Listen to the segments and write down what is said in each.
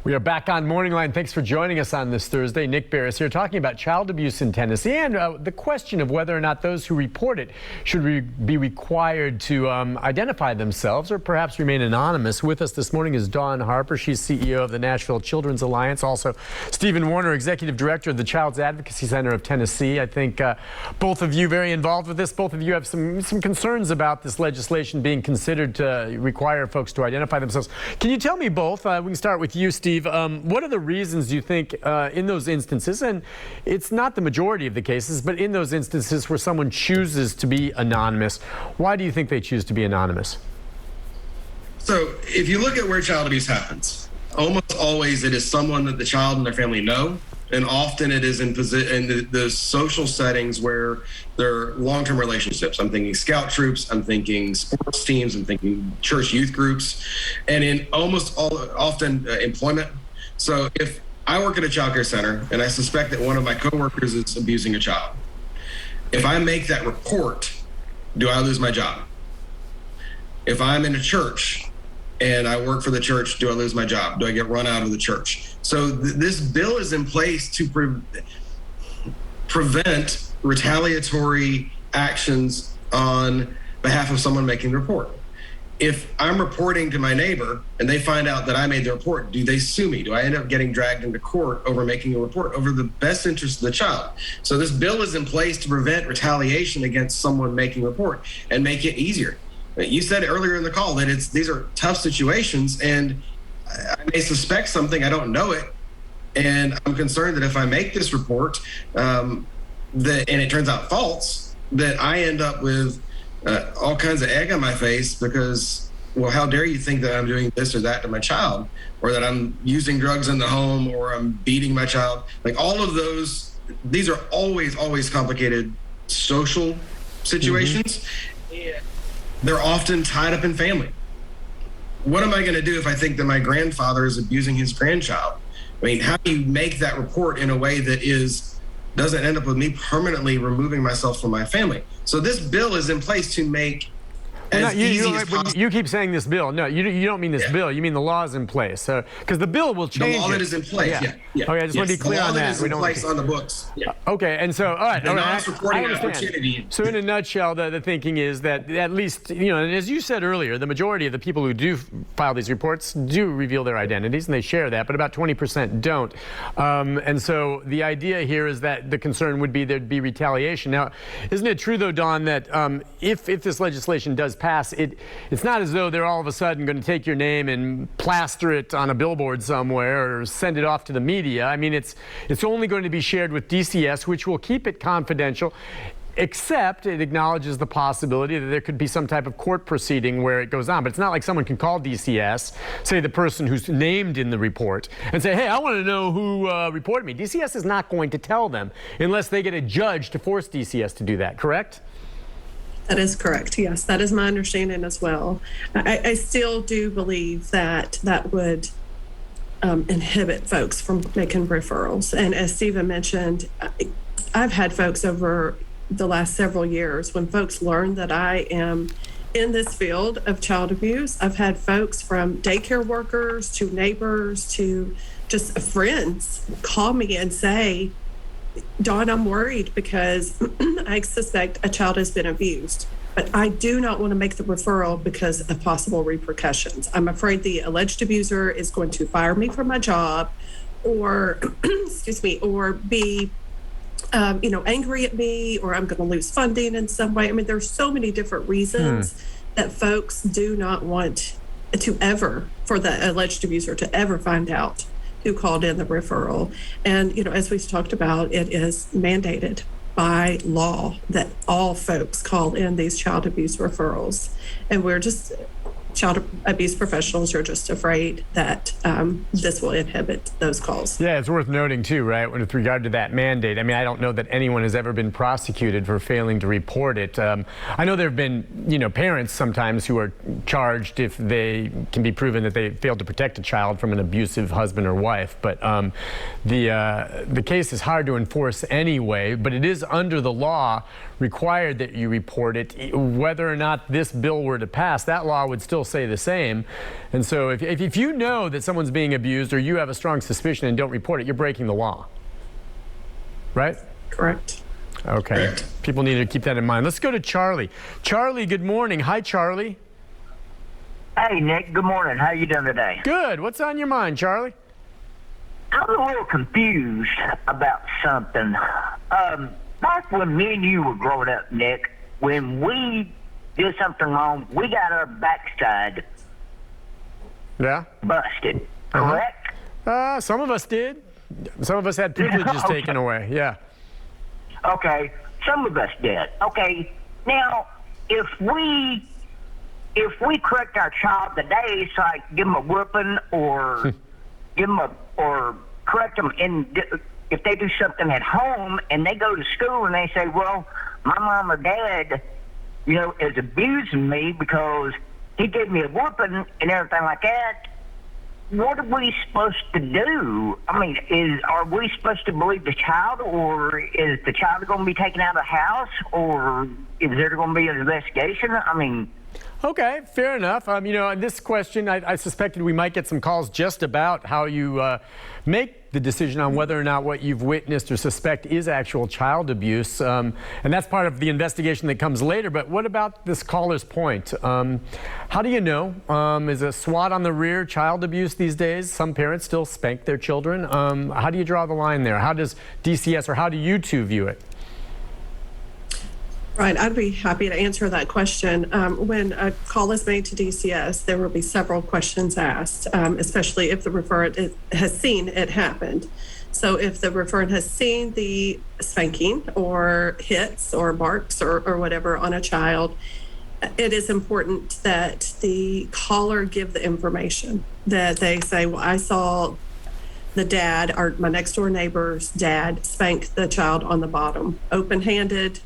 We are back on Morning Line. Thanks for joining us on this Thursday. Nick Barris here talking about child abuse in Tennessee and the question of whether or not those who report it should be required to identify themselves or perhaps remain anonymous. With us this morning is Dawn Harper. She's CEO of the Nashville Children's Alliance. Also, Stephen Warner, Executive Director of the Child's Advocacy Center of Tennessee. I think both of you very involved with this. Both of you have some concerns about this legislation being considered to require folks to identify themselves. Can you tell me both? We can start with you, Steve. What are the reasons you think in those instances, and it's not the majority of the cases, but in those instances where someone chooses to be anonymous, why do you think they choose to be anonymous? So if you look at where child abuse happens, almost always it is someone that the child and their family know, and often it is in the social settings where they're long-term relationships. I'm thinking scout troops, I'm thinking sports teams, I'm thinking church youth groups, and in almost often employment. So if I work at a child care center and I suspect that one of my coworkers is abusing a child, if I make that report, do I lose my job? If I'm in a church and I work for the church, do I lose my job? Do I get run out of the church? So this bill is in place to prevent retaliatory actions on behalf of someone making the report. If I'm reporting to my neighbor and they find out that I made the report, do they sue me? Do I end up getting dragged into court over making a report over the best interest of the child? So this bill is in place to prevent retaliation against someone making a report and make it easier. You said earlier in the call that these are tough situations, and I may suspect something, I don't know it, and I'm concerned that if I make this report and it turns out false, that I end up with all kinds of egg on my face because, well, how dare you think that I'm doing this or that to my child, or that I'm using drugs in the home, or I'm beating my child. Like all of those, these are always complicated social situations. And they're often tied up in family. What am I going to do if I think that my grandfather is abusing his grandchild? I mean, how do you make that report in a way that doesn't end up with me permanently removing myself from my family? So this bill is in place to make you keep saying this bill. No, you don't mean this bill. You mean the law is in place. So because the bill will change. The law that is in place. Yeah. Okay, I just want to be clear on that. The law that is in place on the books. Yeah. Okay, and so all right. The non-reporting opportunity. So in a nutshell, the thinking is that at least, and as you said earlier, the majority of the people who do file these reports do reveal their identities and they share that, but about 20% don't. And so the idea here is that the concern would be there'd be retaliation. Now, isn't it true though, Dawn, that if this legislation does pass, it's not as though they're all of a sudden going to take your name and plaster it on a billboard somewhere or send it off to the media. I mean, it's only going to be shared with DCS, which will keep it confidential, except it acknowledges the possibility that there could be some type of court proceeding where it goes on. But it's not like someone can call DCS, say the person who's named in the report, and say, hey, I want to know who reported me. DCS is not going to tell them unless they get a judge to force DCS to do that, correct? That is correct. Yes, that is my understanding as well. I still do believe that would inhibit folks from making referrals. And as Stephen mentioned, I've had folks over the last several years, when folks learn that I am in this field of child abuse, I've had folks from daycare workers to neighbors to just friends call me and say, Dawn, I'm worried because I suspect a child has been abused, but I do not want to make the referral because of possible repercussions. I'm afraid the alleged abuser is going to fire me from my job or, or be, angry at me, or I'm going to lose funding in some way. I mean, there's so many different reasons that folks do not want for the alleged abuser to ever find out who called in the referral. And, as we've talked about, it is mandated by law that all folks call in these child abuse referrals. And child abuse professionals are just afraid that this will inhibit those calls. Yeah, it's worth noting too, right, with regard to that mandate. I mean, I don't know that anyone has ever been prosecuted for failing to report it. I know there have been, parents sometimes who are charged if they can be proven that they failed to protect a child from an abusive husband or wife. But the case is hard to enforce anyway, but it is under the law required that you report it. Whether or not this bill were to pass, that law would still say the same. And so if you know that someone's being abused or you have a strong suspicion and don't report it, you're breaking the law. Right? Correct. Okay. Correct. People need to keep that in mind. Let's go to Charlie. Charlie, good morning. Hi, Charlie. Hey, Nick. Good morning. How you doing today? Good. What's on your mind, Charlie? I'm a little confused about something. Back when me and you were growing up, Nick, when we did something wrong, we got our backside Yeah? busted, Uh-huh. correct? Some of us did. Some of us had privileges Okay. taken away. Yeah. Okay, some of us did. Okay, now if we correct our child today, it's like give them a whooping or or correct them if they do something at home and they go to school and they say, well, my mom or dad, is abusing me because he gave me a whooping and everything like that. What are we supposed to do? I mean, are we supposed to believe the child, or is the child going to be taken out of the house, or is there going to be an investigation? I mean, Okay, fair enough. On this question, I suspected we might get some calls just about how you make the decision on whether or not what you've witnessed or suspect is actual child abuse. And that's part of the investigation that comes later. But what about this caller's point? How do you know? Is a swat on the rear child abuse these days? Some parents still spank their children. How do you draw the line there? How does DCS, or how do you two view it? Right, I'd be happy to answer that question. When a call is made to DCS, there will be several questions asked, especially if the referent has seen it happened. So if the referent has seen the spanking or hits or barks or whatever on a child, it is important that the caller give the information, that they say, well, I saw the dad, or my next door neighbor's dad, spank the child on the bottom, open-handed,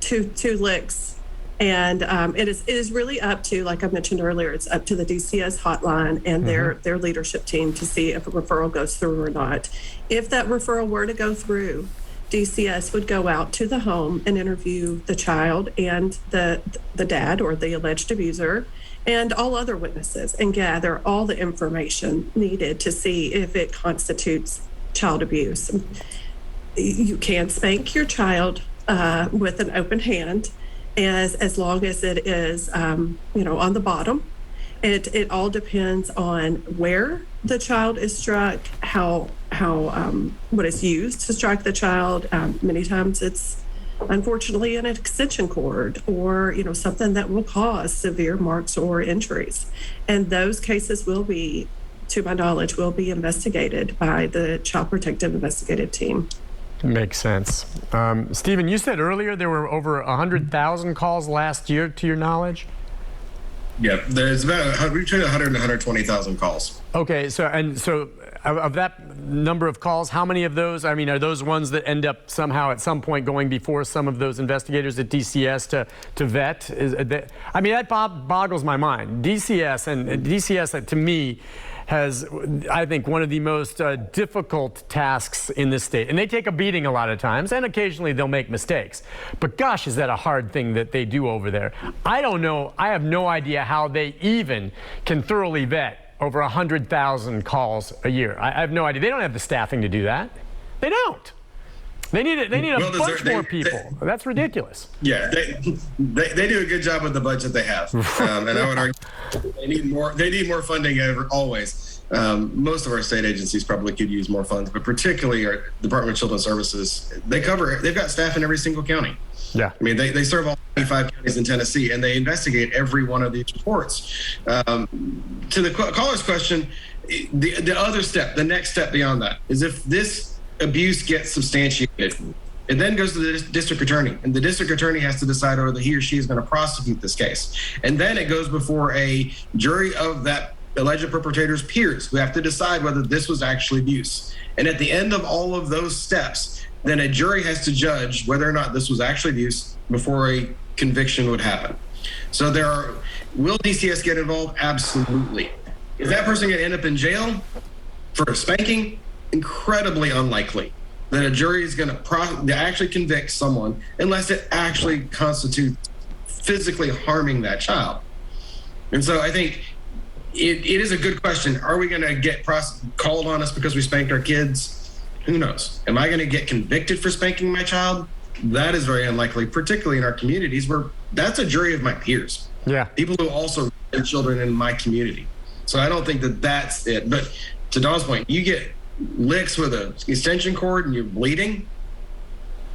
two licks, and it is really up to, like I mentioned earlier, it's up to the DCS hotline and their leadership team to see if a referral goes through or not. If that referral were to go through, DCS would go out to the home and interview the child and the dad or the alleged abuser and all other witnesses and gather all the information needed to see if it constitutes child abuse. You can spank your child with an open hand, as long as it is, on the bottom. It all depends on where the child is struck, how what is used to strike the child. Many times it's unfortunately an extension cord or something that will cause severe marks or injuries, and those cases will be, to my knowledge, will be investigated by the Child Protective Investigative Team. Makes sense. Stephen, you said earlier there were over 100,000 calls last year, to your knowledge? Yeah, there's about between 100 and 120,000 calls. Okay, so of that number of calls, how many of those, are those ones that end up somehow at some point going before some of those investigators at DCS to vet? That boggles my mind. DCS, to me, has, I think, one of the most difficult tasks in this state. And they take a beating a lot of times, and occasionally they'll make mistakes. But gosh, is that a hard thing that they do over there. I don't know. I have no idea how they even can thoroughly vet over 100,000 calls a year. I have no idea. They don't have the staffing to do that. They don't. They need a bunch more people. That's ridiculous. Yeah, they do a good job with the budget they have, and I would argue they need more. They need more funding always. Most of our state agencies probably could use more funds, but particularly our Department of Children's Services. They've got staff in every single county. Yeah, they serve all 25 counties in Tennessee, and they investigate every one of these reports. To the caller's question, the other step, the next step beyond that, is if this abuse gets substantiated, it then goes to the district attorney, and the district attorney has to decide whether he or she is going to prosecute this case. And then it goes before a jury of that alleged perpetrator's peers, who have to decide whether this was actually abuse. And at the end of all of those steps, then a jury has to judge whether or not this was actually abuse before a conviction would happen. So will DCS get involved? Absolutely. Is that person going to end up in jail for a spanking? Incredibly unlikely that a jury is going to actually convict someone unless it actually constitutes physically harming that child. And so I think it is a good question. Are we going to get called on us because we spanked our kids? Who knows? Am I going to get convicted for spanking my child? That is very unlikely, particularly in our communities where that's a jury of my peers. Yeah. People who also raise children in my community. So I don't think that that's it. But to Dawn's point, you get licks with an extension cord and you're bleeding,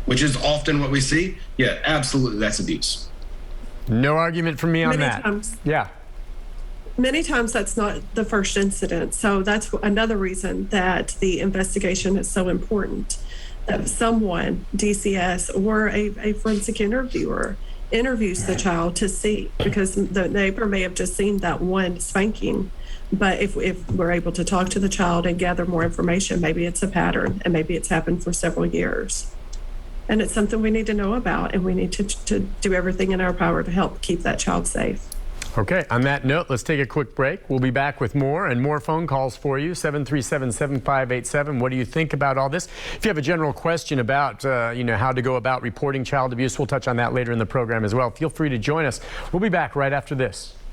which is often what we see. Yeah, absolutely. That's abuse. No argument from me on Many that. times. Yeah. Many times that's not the first incident. So that's another reason that the investigation is so important. That someone, DCS or a forensic interviewer, interviews the child to see, because the neighbor may have just seen that one spanking. But if we're able to talk to the child and gather more information, maybe it's a pattern and maybe it's happened for several years. And it's something we need to know about, and we need to do everything in our power to help keep that child safe. Okay, on that note, let's take a quick break. We'll be back with more and more phone calls for you. 737-7587. What do you think about all this? If you have a general question about, how to go about reporting child abuse, we'll touch on that later in the program as well. Feel free to join us. We'll be back right after this.